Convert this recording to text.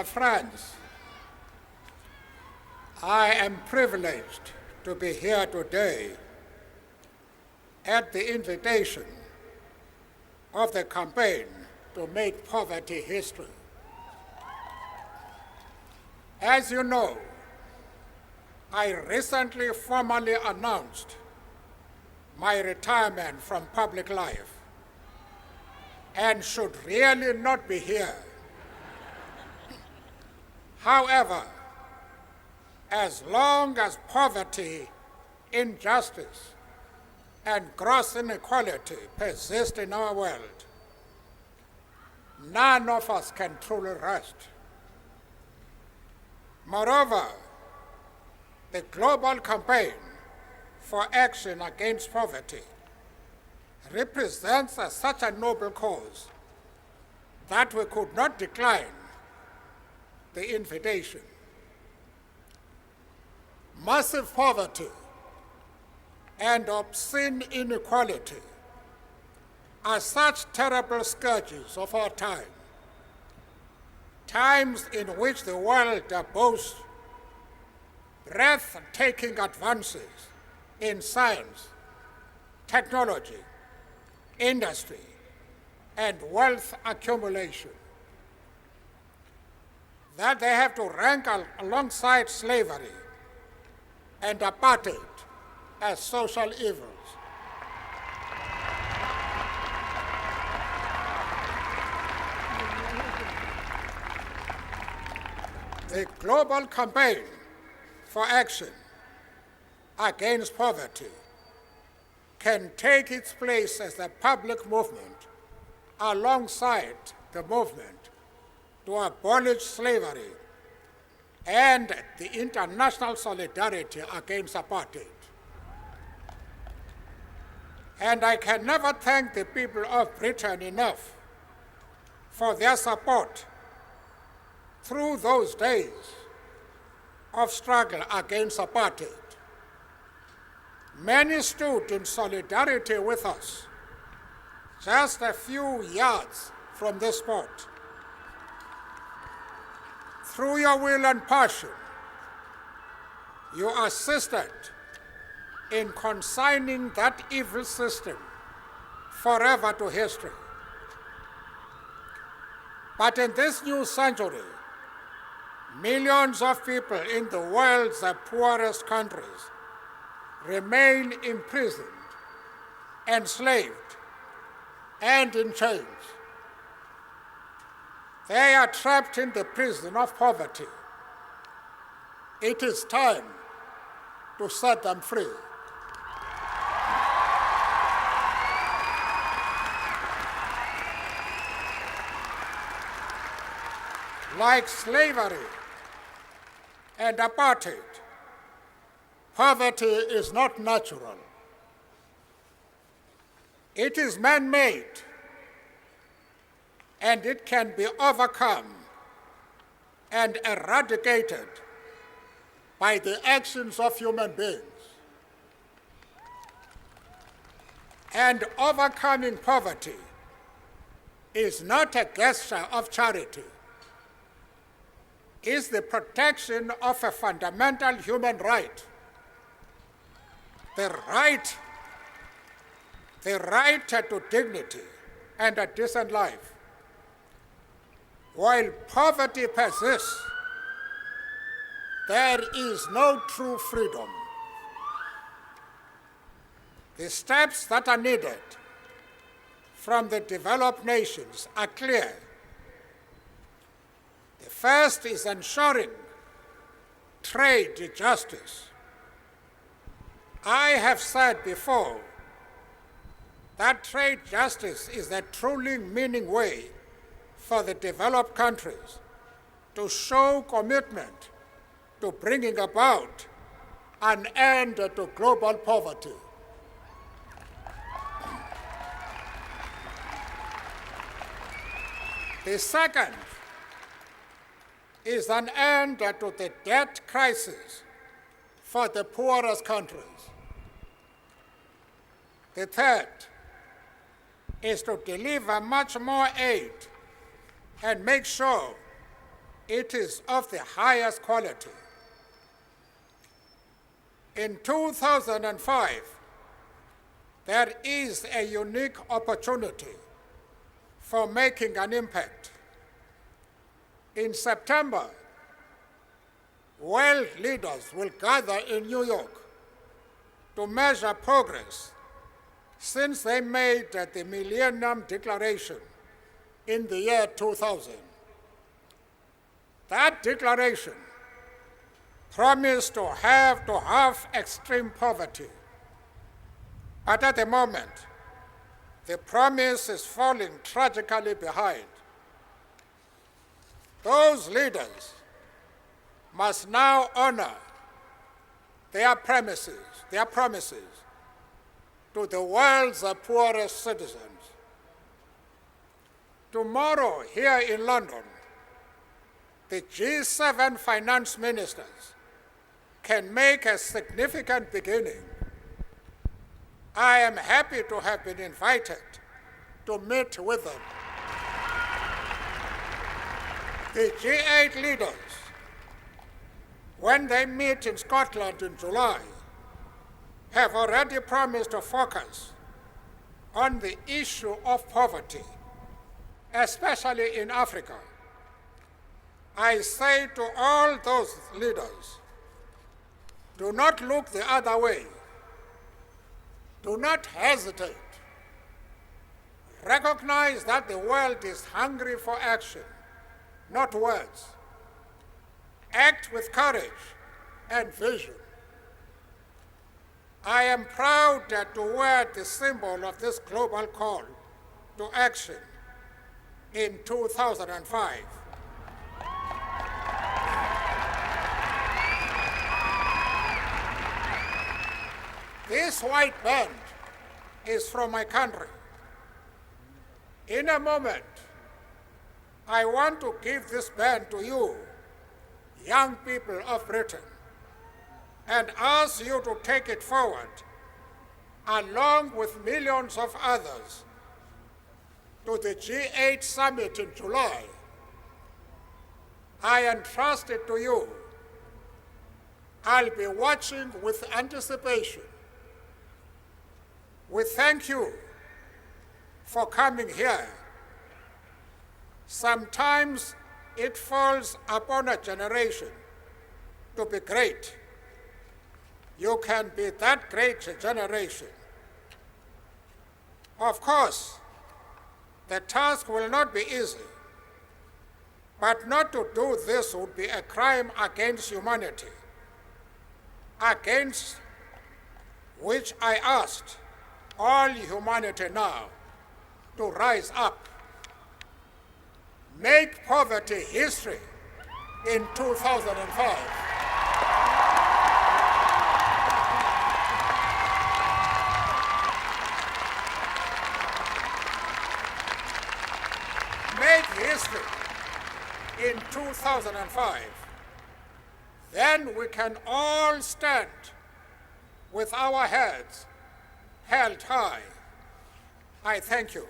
Friends, I am privileged to be here today at the invitation of the campaign to make poverty history. As you know, I recently formally announced my retirement from public life and should really not be here. However, as long as poverty, injustice, and gross inequality persist in our world, none of us can truly rest. Moreover, the global campaign for action against poverty represents such a noble cause that we could not decline the invitation. Massive poverty and obscene inequality are such terrible scourges of our time, times in which the world boasts breathtaking advances in science, technology, industry, and wealth accumulation, that they have to rank alongside slavery and apartheid as social evils. The global campaign for action against poverty can take its place as a public movement alongside the movement to abolish slavery and the international solidarity against apartheid. And I can never thank the people of Britain enough for their support through those days of struggle against apartheid. Many stood in solidarity with us just a few yards from this spot. Through your will and passion, you assisted in consigning that evil system forever to history. But in this new century, millions of people in the world's poorest countries remain imprisoned, enslaved, and in chains. They are trapped in the prison of poverty. It is time to set them free. Like slavery and apartheid, poverty is not natural. It is man-made, and it can be overcome and eradicated by the actions of human beings. And overcoming poverty is not a gesture of charity. It's the protection of a fundamental human right, the right to dignity and a decent life. While poverty persists, there is no true freedom. The steps that are needed from the developed nations are clear. The first is ensuring trade justice. I have said before that trade justice is the truly meaning way for the developed countries to show commitment to bringing about an end to global poverty. The second is an end to the debt crisis for the poorest countries. The third is to deliver much more aid and make sure it is of the highest quality. In 2005, there is a unique opportunity for making an impact. In September, world leaders will gather in New York to measure progress since they made the Millennium Declaration in the year 2000. That declaration promised to halve extreme poverty, but at the moment, the promise is falling tragically behind. Those leaders must now honor their promises to the world's poorest citizens. Tomorrow, here in London, the G7 finance ministers can make a significant beginning. I am happy to have been invited to meet with them. The G8 leaders, when they meet in Scotland in July, have already promised to focus on the issue of poverty, especially in Africa. I say to all those leaders, do not look the other way. Do not hesitate. Recognize that the world is hungry for action, not words. Act with courage and vision. I am proud to wear the symbol of this global call to action in 2005. This white band is from my country. In a moment, I want to give this band to you, young people of Britain, and ask you to take it forward, along with millions of others, to the G8 summit in July. I entrust it to you. I'll be watching with anticipation. We thank you for coming here. Sometimes it falls upon a generation to be great. You can be that great generation. Of course, the task will not be easy, but not to do this would be a crime against humanity, against which I asked all humanity now to rise up. Make poverty history in 2005. Make history in 2005. Then we can all stand with our heads held high. I thank you.